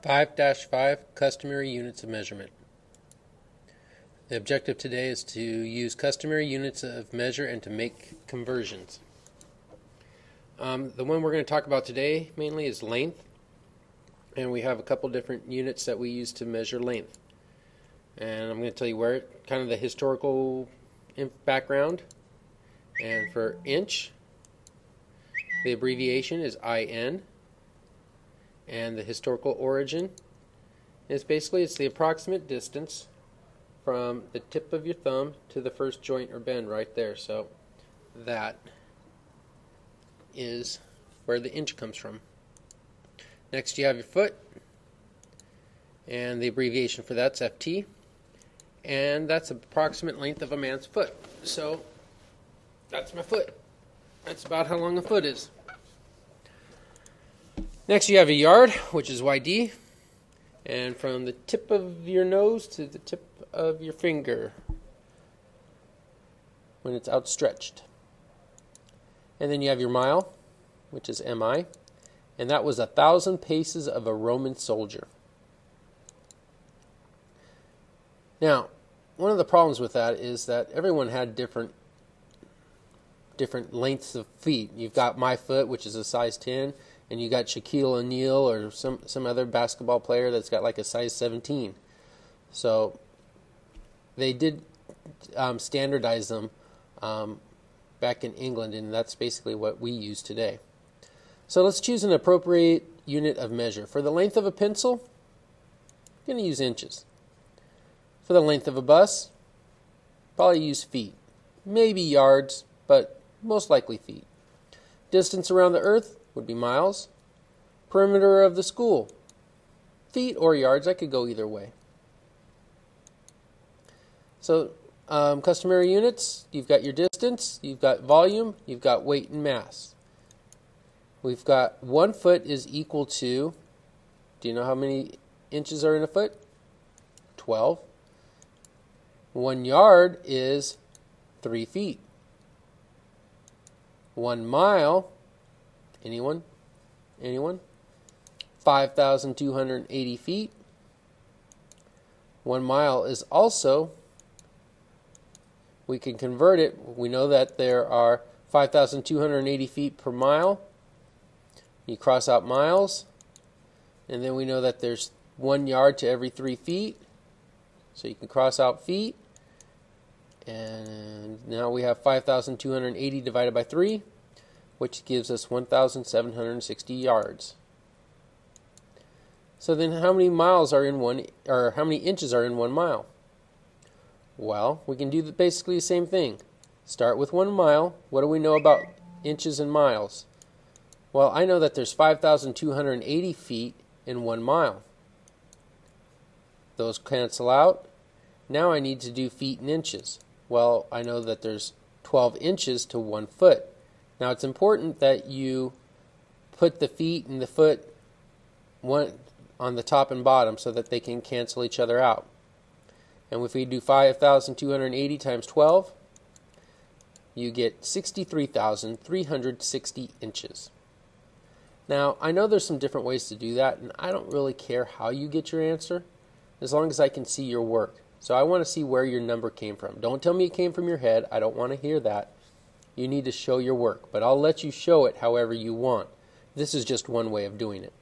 5-5 Customary Units of Measurement. The objective today is to use customary units of measure and to make conversions. The one we're going to talk about today mainly is length, and we have a couple different units that we use to measure length. And I'm going to tell you where, kind of the historical background. And for inch, the abbreviation is IN. And the historical origin is basically it's the approximate distance from the tip of your thumb to the first joint or bend right there. So that is where the inch comes from. Next you have your foot, and the abbreviation for that's FT, and that's the approximate length of a man's foot. So that's my foot. That's about how long a foot is. Next you have a yard, which is YD, and from the tip of your nose to the tip of your finger when it's outstretched. And then you have your mile, which is MI, and that was 1,000 paces of a Roman soldier. Now, one of the problems with that is that everyone had different lengths of feet. You've got my foot, which is a size 10, and you got Shaquille O'Neal or some other basketball player that's got like a size 17. So they did standardize them back in England, and that's basically what we use today. So let's choose an appropriate unit of measure. For the length of a pencil, I'm going to use inches. For the length of a bus, probably use feet. Maybe yards, but most likely feet. Distance around the earth would be miles. Perimeter of the school, feet or yards. I could go either way. So customary units, you've got your distance, you've got volume, you've got weight and mass. We've got 1 foot is equal to, do you know how many inches are in a foot? 12. 1 yard is 3 feet. 1 mile, anyone? 5,280 feet. 1 mile is also, we can convert it. We know that there are 5,280 feet per mile. You cross out miles, and then we know that there's 1 yard to every 3 feet. So you can cross out feet, and now we have 5,280 divided by 3, which gives us 1,760 yards. So then how many miles are in how many inches are in 1 mile? Well, we can do basically the same thing. Start with 1 mile. What do we know about inches and miles? Well, I know that there's 5,280 feet in 1 mile. Those cancel out. Now I need to do feet and inches. Well, I know that there's 12 inches to 1 foot. Now it's important that you put the feet and the foot on the top and bottom so that they can cancel each other out. And if we do 5,280 times 12, you get 63,360 inches. Now, I know there's some different ways to do that, and I don't really care how you get your answer, as long as I can see your work. So I want to see where your number came from. Don't tell me it came from your head. I don't want to hear that. You need to show your work, but I'll let you show it however you want. This is just one way of doing it.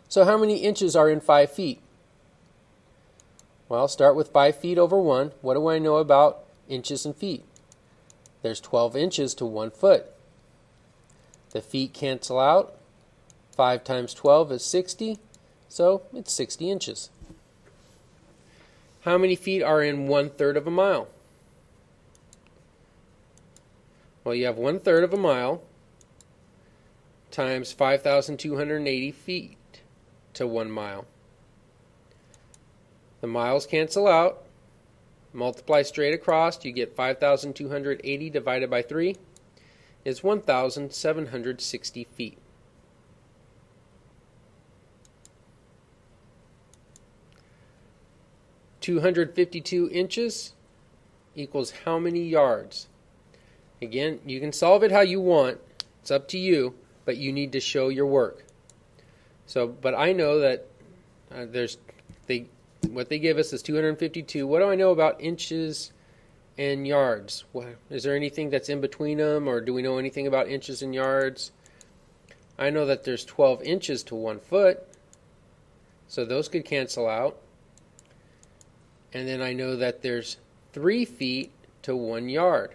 So how many inches are in 5 feet? Well, start with 5 feet over 1. What do I know about inches and feet? There's 12 inches to 1 foot. The feet cancel out. 5 times 12 is 60, so it's 60 inches. How many feet are in 1/3 of a mile? Well, you have 1/3 of a mile times 5,280 feet to 1 mile. The miles cancel out. Multiply straight across. You get 5,280 divided by 3 is 1,760 feet. $252 inches equals how many yards? Again, you can solve it how you want. It's up to you, but you need to show your work. So, but I know that what they give us is 252. What do I know about inches and yards? Is there anything that's in between them, or do we know anything about inches and yards? I know that there's 12 inches to 1 foot, so those could cancel out. And then I know that there's 3 feet to 1 yard,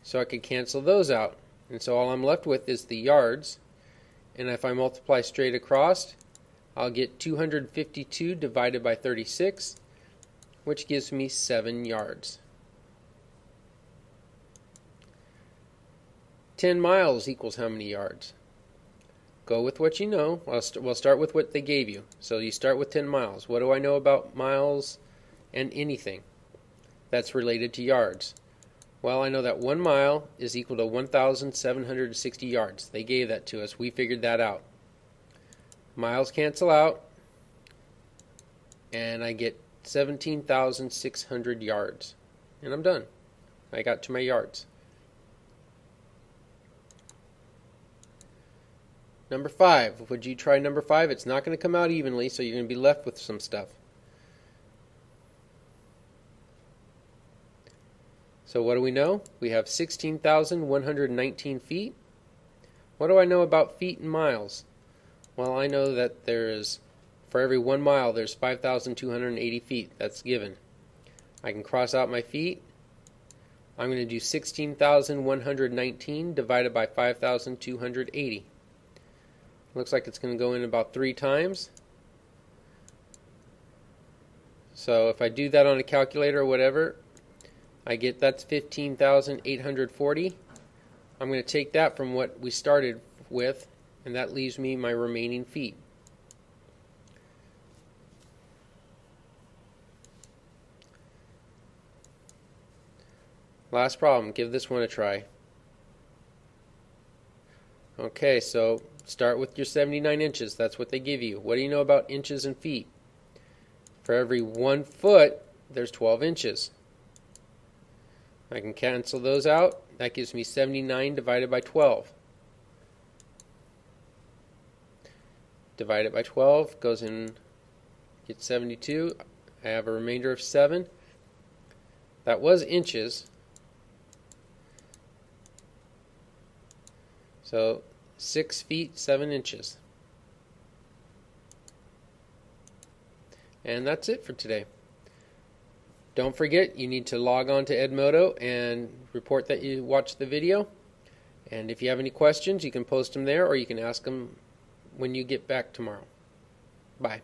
so I could cancel those out. And so all I'm left with is the yards, and if I multiply straight across, I'll get 252 divided by 36, which gives me 7 yards. 10 miles equals how many yards? Go with what you know. We'll start with what they gave you. So you start with 10 miles. What do I know about miles and anything that's related to yards? Well, I know that 1 mile is equal to 1,760 yards. They gave that to us. We figured that out. Miles cancel out, and I get 17,600 yards. And I'm done. I got to my yards. Number 5. Would you try number 5? It's not going to come out evenly, so you're going to be left with some stuff. So what do we know? We have 16,119 feet. What do I know about feet and miles? Well, I know that for every 1 mile, there's 5,280 feet. That's given. I can cross out my feet. I'm going to do 16,119 divided by 5,280. Looks like it's going to go in about 3 times. So if I do that on a calculator or whatever, I get that's 15,840. I'm going to take that from what we started with, and that leaves me my remaining feet. Last problem. Give this one a try. Okay, so start with your 79 inches. That's what they give you. What do you know about inches and feet? For every 1 foot, there's 12 inches. I can cancel those out. That gives me 79 divided by 12. Divide it by 12, goes in, get 72. I have a remainder of 7. That was inches. So 6 feet, 7 inches. And that's it for today. Don't forget, you need to log on to Edmodo and report that you watched the video. And if you have any questions, you can post them there, or you can ask them when you get back tomorrow. Bye.